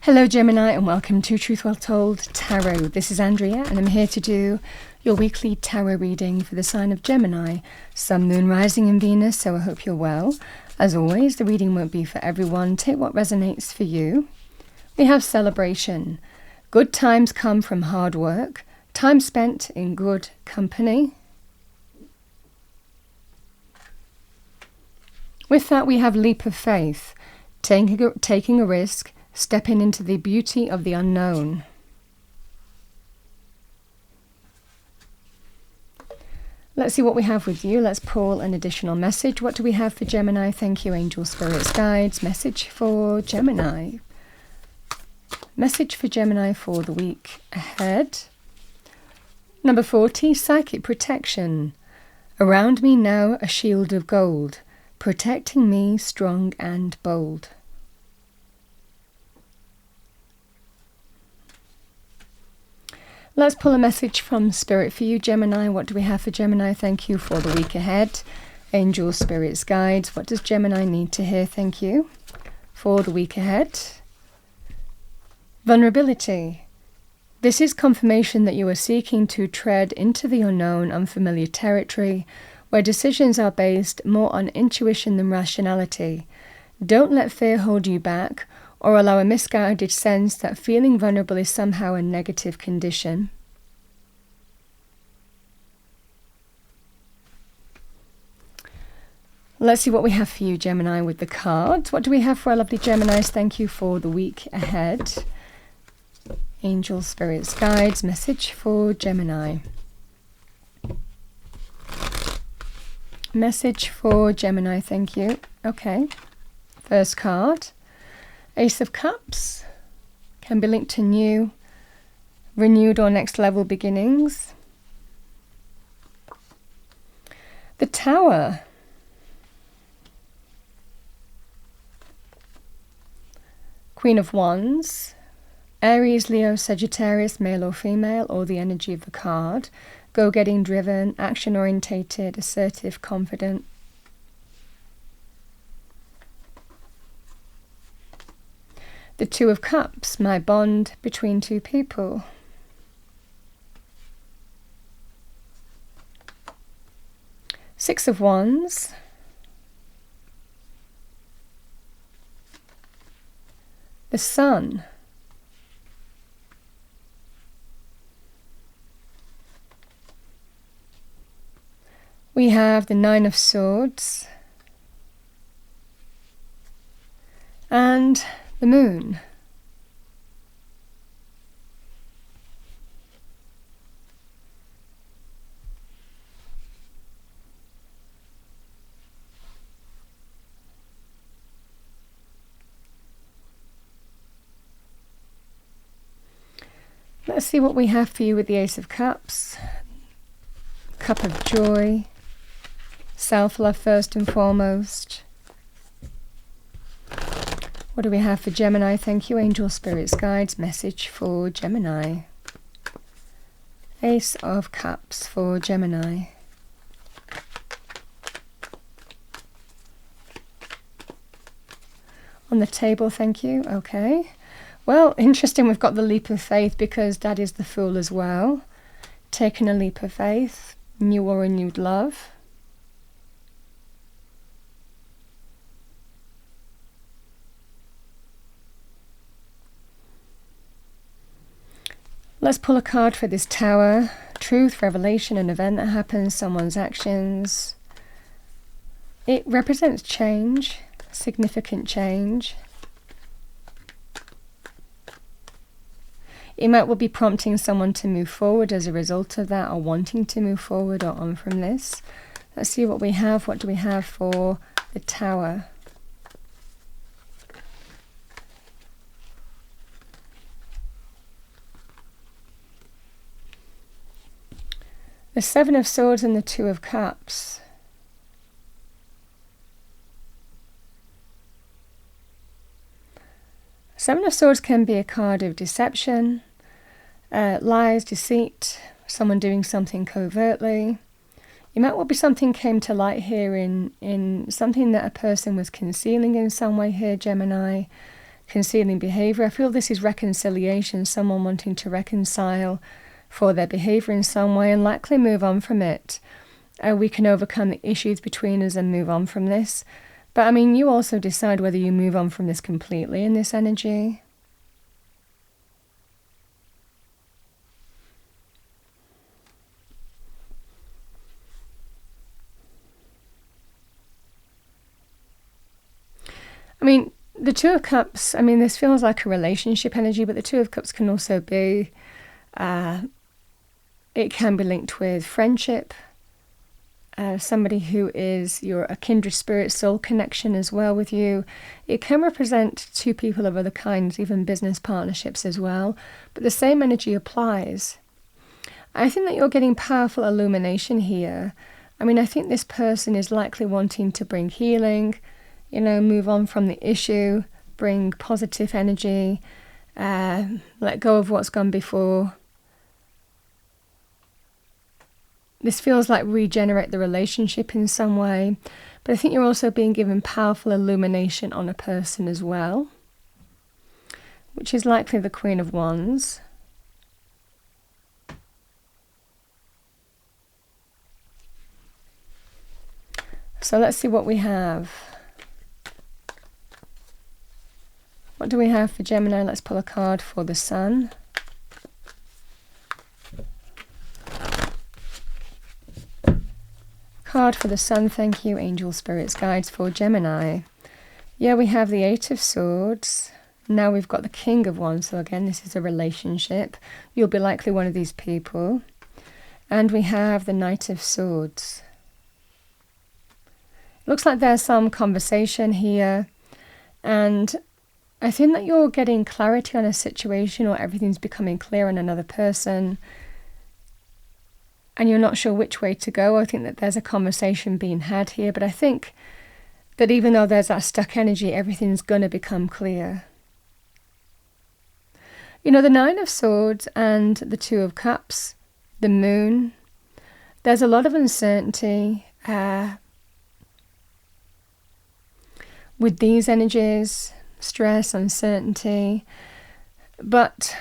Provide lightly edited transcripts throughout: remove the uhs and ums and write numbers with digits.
Hello Gemini and welcome to Truth Well Told Tarot. This is Andrea and I'm here to do your weekly tarot reading for the sign of Gemini, Sun, Moon, Rising in Venus, so I hope you're well. As always, the reading won't be for everyone. Take what resonates for you. We have celebration. Good times come from hard work. Time spent in good company. With that, we have leap of faith. Taking a risk. Stepping into the beauty of the unknown. Let's see what we have with you. Let's pull an additional message. What do we have for Gemini? Thank you, angel, spirits, guides. Message for Gemini. Message for Gemini for the week ahead. Number 40, psychic protection. Around me now a shield of gold, protecting me strong and bold. Let's pull a message from Spirit for you, Gemini. What do we have for Gemini? Thank you for the week ahead. Angels, spirits, guides. What does Gemini need to hear? Thank you for the week ahead. Vulnerability. This is confirmation that you are seeking to tread into the unknown, unfamiliar territory, where decisions are based more on intuition than rationality. Don't let fear hold you back, or allow a misguided sense that feeling vulnerable is somehow a negative condition. Let's see what we have for you, Gemini, with the cards. What do we have for our lovely Geminis? Thank you for the week ahead. Angels, spirits, guides. Message for Gemini. Message for Gemini, thank you. Okay. First card. Ace of Cups can be linked to new, renewed or next level beginnings. The Tower. Queen of Wands. Aries, Leo, Sagittarius, male or female, or the energy of the card. Go-getting driven, action-orientated, assertive, confident. The Two of Cups, my bond between two people. Six of Wands. The Sun. We have the Nine of Swords. And the Moon. Let's see what we have for you with the Ace of Cups. Cup of joy. Self-love first and foremost. What do we have for Gemini? Thank you, angel, spirits, guides. Message for Gemini. Ace of Cups for Gemini. On the table, thank you. Okay. Well, interesting, we've got the leap of faith because that is the Fool as well. Taking a leap of faith, new or renewed love. Let's pull a card for this Tower. Truth, revelation, an event that happens, someone's actions. It represents change, significant change. It might well be prompting someone to move forward as a result of that, or wanting to move forward or on from this. Let's see what we have. What do we have for the Tower? The Seven of Swords and the Two of Cups. Seven of Swords can be a card of deception, lies, deceit, someone doing something covertly. It might well be something came to light here in something that a person was concealing in some way here, Gemini. concealing behavior. I feel this is reconciliation, someone wanting to reconcile for their behavior in some way and likely move on from it. We can overcome the issues between us and move on from this. But I mean, you also decide whether you move on from this completely in this energy. I mean, the Two of Cups, I mean, this feels like a relationship energy, but the Two of Cups can also be, it can be linked with friendship, somebody who is a kindred spirit soul connection as well with you. It can represent two people of other kinds, even business partnerships as well, but the same energy applies. I think that you're getting powerful illumination here. I mean, I think this person is likely wanting to bring healing, move on from the issue, bring positive energy, let go of what's gone before. This feels like regenerate the relationship in some way, but I think you're also being given powerful illumination on a person as well, which is likely the Queen of Wands. So let's see what we have. What do we have for Gemini? Let's pull a card for the Sun. Card for the Sun, thank you, angel spirits, guides for Gemini. Yeah, we have the Eight of Swords. Now we've got the King of Wands. So again, this is a relationship. You'll be likely one of these people. And we have the Knight of Swords. Looks like there's some conversation here. And I think that you're getting clarity on a situation, or everything's becoming clear on another person, and you're not sure which way to go. I think that there's a conversation being had here, but I think that even though there's that stuck energy, everything's going to become clear. The Nine of Swords and the Two of Cups, the Moon, there's a lot of uncertainty with these energies. Stress, uncertainty, but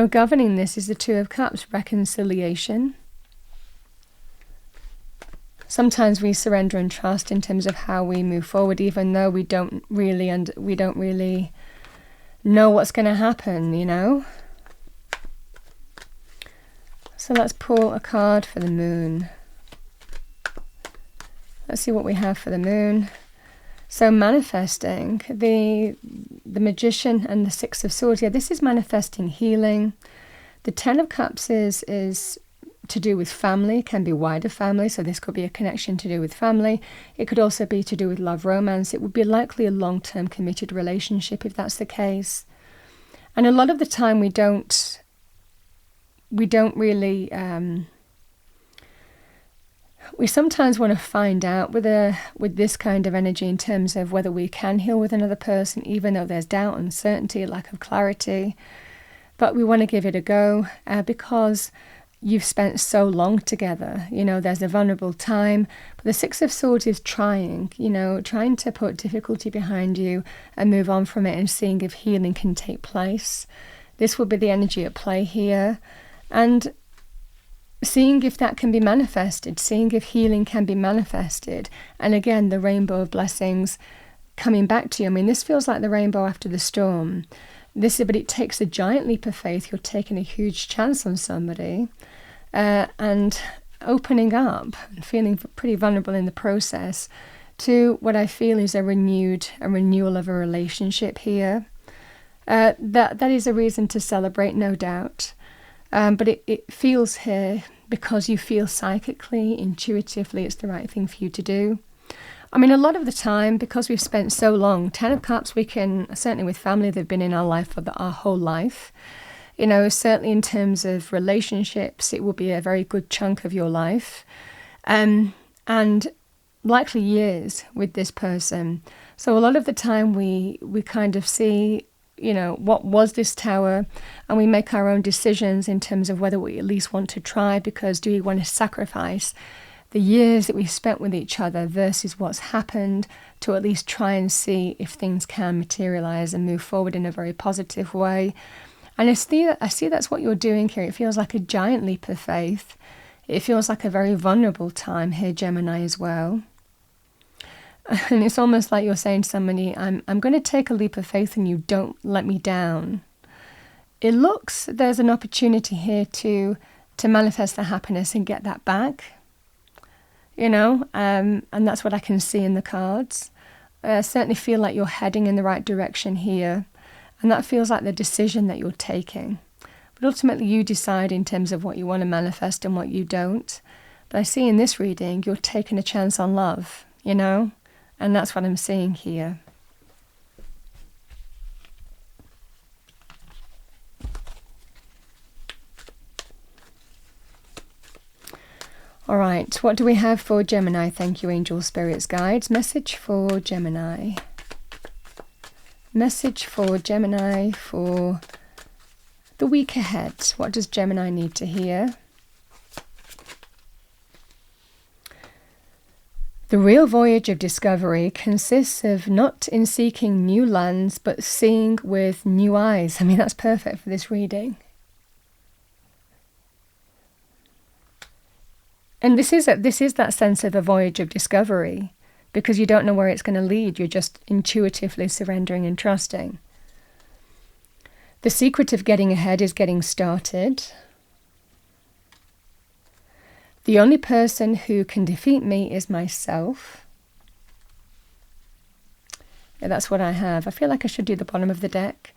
governing this is the Two of Cups, reconciliation. Sometimes we surrender and trust in terms of how we move forward, even though we don't really know what's going to happen. So let's pull a card for the Moon. Let's see what we have for the Moon. So manifesting, the Magician and the Six of Swords. Yeah, this is manifesting healing. The Ten of Cups is to do with family, can be wider family. So this could be a connection to do with family. It could also be to do with love, romance. It would be likely a long-term committed relationship if that's the case. And a lot of the time we don't really... we sometimes want to find out with this kind of energy in terms of whether we can heal with another person, even though there's doubt, uncertainty, lack of clarity. But we want to give it a go because you've spent so long together. There's a vulnerable time. But the Six of Swords is trying to put difficulty behind you and move on from it and seeing if healing can take place. This will be the energy at play here. And seeing if that can be manifested, seeing if healing can be manifested. And again, the rainbow of blessings coming back to you. I mean, this feels like the rainbow after the storm. But it takes a giant leap of faith. You're taking a huge chance on somebody and opening up and feeling pretty vulnerable in the process to what I feel is a renewal of a relationship here. That is a reason to celebrate, no doubt. But it feels here because you feel psychically, intuitively, it's the right thing for you to do. I mean, a lot of the time, because we've spent so long, Ten of Cups, we can, certainly with family, they've been in our life for our whole life. Certainly in terms of relationships, it will be a very good chunk of your life. And likely years with this person. So a lot of the time we kind of see, what was this tower, and we make our own decisions in terms of whether we at least want to try, because do we want to sacrifice the years that we spent with each other versus what's happened, to at least try and see if things can materialize and move forward in a very positive way. And I see that's what you're doing here. It feels like a giant leap of faith. It feels like a very vulnerable time here, Gemini, as well. And it's almost like you're saying to somebody, I'm going to take a leap of faith in you, don't let me down. It looks there's an opportunity here to manifest the happiness and get that back. And that's what I can see in the cards. I certainly feel like you're heading in the right direction here. And that feels like the decision that you're taking. But ultimately you decide in terms of what you want to manifest and what you don't. But I see in this reading, you're taking a chance on love, And that's what I'm seeing here. All right, what do we have for Gemini? Thank you, angel, spirits, guides. Message for Gemini. Message for Gemini for the week ahead. What does Gemini need to hear? The real voyage of discovery consists of not in seeking new lands, but seeing with new eyes. I mean, that's perfect for this reading. And this is that sense of a voyage of discovery, because you don't know where it's going to lead. You're just intuitively surrendering and trusting. The secret of getting ahead is getting started. The only person who can defeat me is myself. Yeah, that's what I have. I feel like I should do the bottom of the deck.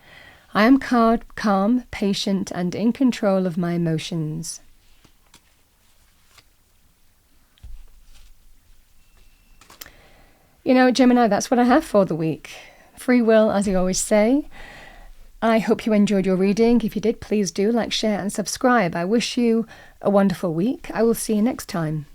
I am calm, patient, and in control of my emotions. Gemini, that's what I have for the week. Free will, as I always say. I hope you enjoyed your reading. If you did, please do like, share, and subscribe. I wish you a wonderful week. I will see you next time.